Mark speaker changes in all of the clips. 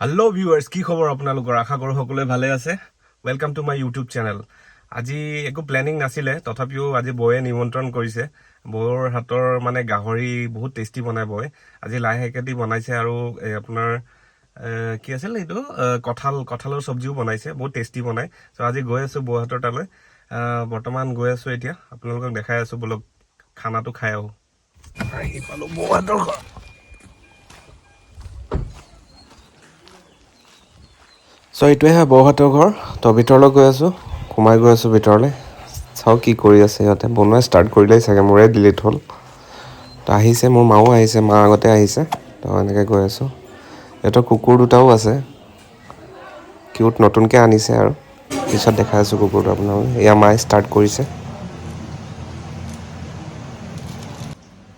Speaker 1: Hello viewers की खबर আপোনালোকৰ আশা কৰো সকলোৱে ভালে আছে welcome to my YouTube channel আজি একো প্ল্যানিং নাছিলে তথাপিও আজি বয়ে নিমন্ত্ৰণ কৰিছে বৌৰ হাতৰ মানে গাহৰি বহুত টেস্টি বনাই বয় আজি লাই হেকেদি বনাইছে আৰু আপোনাৰ কি আছিল এইটো কঁঠালৰ সবজিও বনাইছে বহুত টেস্টি বনাই সো আজি গৈ আছো বৌ হাতৰ তালৈ বৰ্তমান গৈ আছো এতিয়া আপোনালোকক দেখাই আছো বলক খানাটো খাই আহো আহি পালো বৌ হাতৰ ঘৰ সো এইটোৱে হয় বৌহাতৰ ঘৰ তো ভিতৰলৈ গৈ আছো সোমাই গৈ আছো ভিতৰলৈ চাও কি কৰি আছে ইয়াতে বনোৱা ষ্টাৰ্ট কৰিলেই চাগে মোৰে ডিলিট হ'ল তো আহিছে মোৰ মাও আহিছে মা আগতে আহিছে তো এনেকৈ গৈ আছো এটা কুকুৰ দুটাও আছে কিউট নতুনকৈ আনিছে আৰু পিছত দেখাই আছো কুকুৰটো আপোনালোকক এয়া মায়ে ষ্টাৰ্ট কৰিছে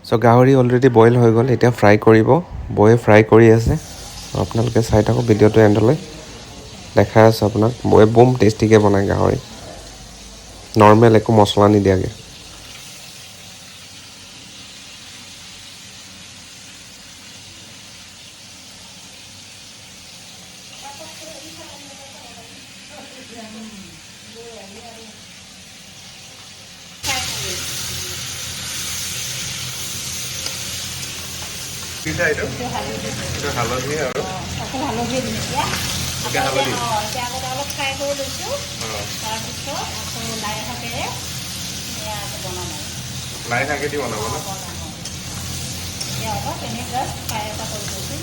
Speaker 1: সো গাহৰি অলৰেডি বইল হৈ গ'ল এতিয়া ফ্ৰাই কৰিব বয়ে ফ্ৰাই কৰি আছে আপোনালোকে চাই থাকক ভিডিঅ'টো এণ্ডলৈ দেখাই আছো আপোনাক বয়ে বম টেষ্টিকৈ বনায় গাহৰি নৰ্মেল একো মছলা নিদিয়াকৈ Kita itu halusi harus.
Speaker 2: Aku halusi dulu ya.
Speaker 1: Oke halusi.
Speaker 2: Jadi aku kalau fry dulu tu. Habis tu aku laai hakere. Ya aku bonai.
Speaker 1: Laai hakere di mana mana?
Speaker 2: Ya apa? Ini just fry apa dulu.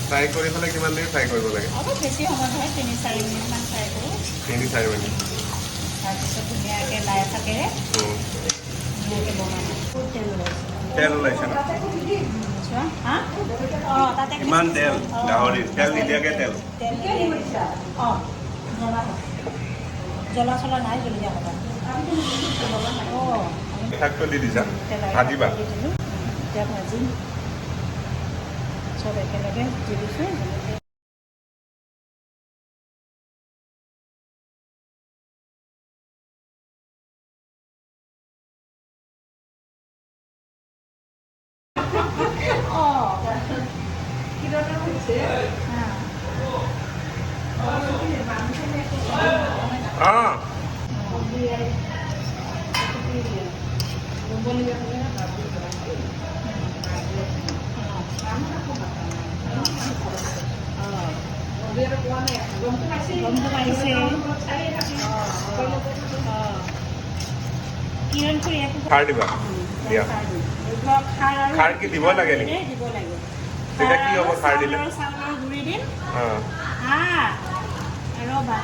Speaker 1: Fry kori pale kiman diri fry kori boleh?
Speaker 2: Aku besi homat hai 3-4 minit man fry kuru.
Speaker 1: 3-4 menit.
Speaker 2: Habis tu ni aku laai hakere. Ni aku bonai.
Speaker 1: Tel lah sana.
Speaker 2: Hah? Oh, tadi
Speaker 1: Kiman tel, gahori, tel ni dia ke tel.
Speaker 2: Tel ni. Oh, jala sola naik jadi apa? Oh.
Speaker 1: Hak tu di disa. Haji ba.
Speaker 2: Jangan haji. Coba kita lagi jadi sih.
Speaker 1: Ah. Khar diba. Dia. Khar ki dibo lage ni. Teta ki hobo khar dile.
Speaker 2: Roba.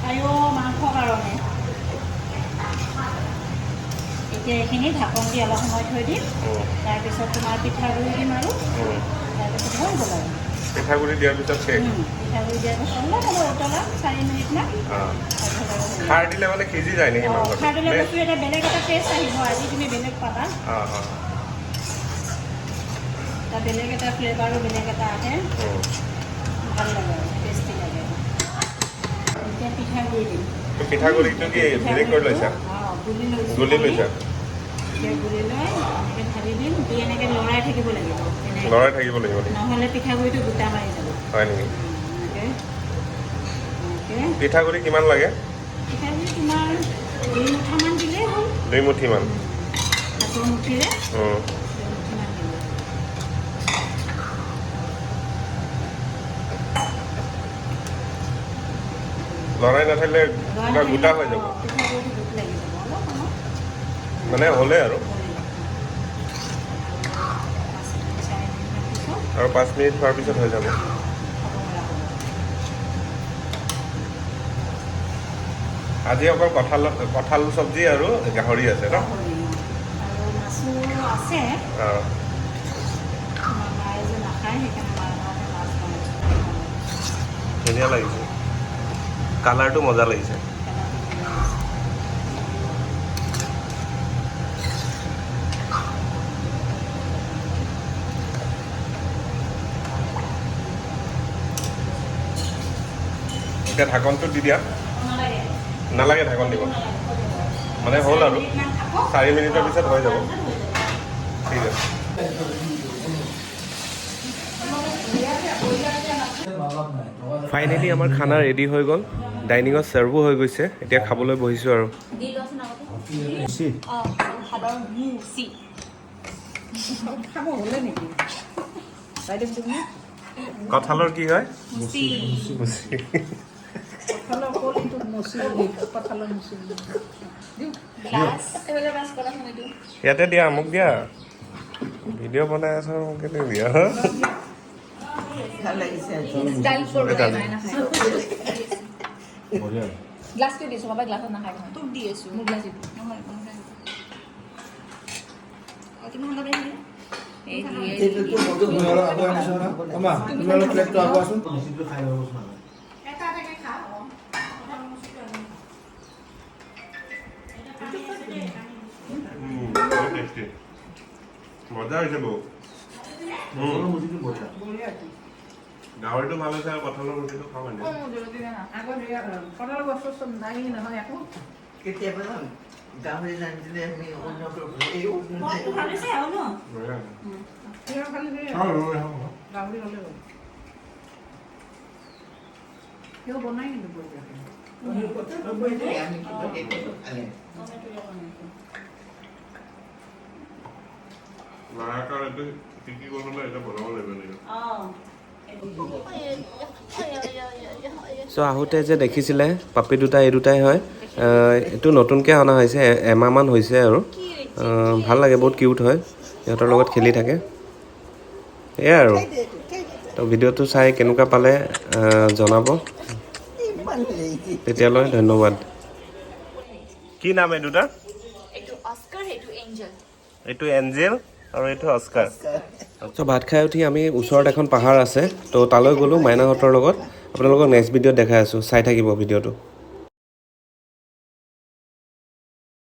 Speaker 2: Ayo mangkok karone. এতিয়া এখিনি ঢাকন দি অলপ সময় থৈ দিম তাৰপিছত তোমাৰ পিঠাগুড়ি দিম আৰু তাৰপিছত হৈ গ'ল আৰু
Speaker 1: পিঠাগুড়ি দিয়াৰ পিছত শেষ
Speaker 2: পিঠাগুড়ি দিয়াৰ পিছত অলপ উতলা 4 মিনিট মান
Speaker 1: খাৰ দিলে মানে সিজি যায় নেকি মাংস
Speaker 2: খাৰ দিলে বস্তু এটা বেলেগ এটা টেষ্ট আহিব আজি তুমি বেলেগ পাবা এটা বেলেগ এটা ফ্লেভাৰো বেলেগ এটা আহে ভাল লাগে আৰু টেষ্টি লাগে এতিয়া পিঠাগুড়ি দিম
Speaker 1: পিঠাগুড়িটো কি বেলেগ কৰি লৈছা গুলি লৈছা
Speaker 2: গুলি লৈ এনেকৈ ঢালি দিম দি এনেকৈ লৰাই থাকিব লাগিব নহ'লে পিঠাগুড়িটো গোটা মাৰি যাব
Speaker 1: হয় নেকি পিঠাগুড়ি কিমান লাগে
Speaker 2: পিঠাগুড়ি তোমাৰ 2 মুঠামান দিলেই হ'ল
Speaker 1: 2 মুঠিমান
Speaker 2: হাতৰ মুঠিৰে
Speaker 1: লৰাই নাথাকিলে গোটা হৈ যাব মানে হ'লে আৰু 5 মিনিট খোৱাৰ পিছত হৈ যাব আজি অকল কঁঠাল চব্জি আৰু গাহৰি আছে ন ধুনীয়া লাগিছে কালাৰটো মজা লাগিছে এতিয়া ঢাকনটো দি দিয়া নালাগে ঢাকন দিব মানে হ'ল আৰু 4 মিনিটৰ পিছত হৈ যাব ঠিক আছে ফাইনেলি আমাৰ খানা ৰেডি হৈ গ'ল ডাইনিঙত চাৰ্ভো হৈ গৈছে এতিয়া খাবলৈ বহিছোঁ আৰু কঁঠালৰ কি হয় ইয়াতে দিয়া মোক দিয়া ভিডিঅ' বনাই আছো মোক দিয়া
Speaker 3: গ্লাছটো দিছো বাবা গ্লাছত নাখায় নহয় তোক দি আছো মোৰ গ্লাছ দিবি নহয় কিমান হ'লে এই
Speaker 4: এইটো মজা ধুনীয়া আগৰ নিচিনা আমা তোমালোক প্লেটটো আগোৱাচোন মছলিটো খাই ল'ব না
Speaker 2: এটা এটাকে খা
Speaker 1: মজা হৈছে বৌ
Speaker 4: মছলিটো বঢ়িয়া
Speaker 1: গাহৰিটো ভাল হৈছে আৰু কঁঠালৰ মুচিটো খাওঁ মানে
Speaker 2: আগত কঁঠালৰ বস্তু চব নাই নহয় একো
Speaker 4: কেতিয়াবা গাহৰি ৰান্ধিলে আমি অন্য এই
Speaker 2: ভাবিছে আৰু ন গাহৰি হ'লে কিয় বনাই কিন্তু
Speaker 1: লাইশাকৰ এইটো কি কি বনালে এটা বনাব লাগিব নেকি চ' আহোঁতে যে দেখিছিলে পাপি দুটা এই দুটাই হয় এইটো নতুনকৈ অনা হৈছে এমাহমান হৈছে আৰু ভাল লাগে বহুত কিউট হয় সিহঁতৰ লগত খেলি থাকে এয়াই আৰু তো ভিডিঅ'টো চাই কেনেকুৱা পালে জনাব তেতিয়ালৈ ধন্যবাদ কি নাম এই দুটা
Speaker 3: এইটো অস্কাৰ এইটো এঞ্জেল
Speaker 1: এইটো এঞ্জেল আৰু এইটো অস্কাৰ চ' ভাত খাই উঠি আমি ওচৰত এখন পাহাৰ আছে তো তালৈ গ'লোঁ মাইনাহঁতৰ লগত আপোনালোকক নেক্সট ভিডিঅ'ত দেখাই আছোঁ চাই থাকিব ভিডিঅ'টো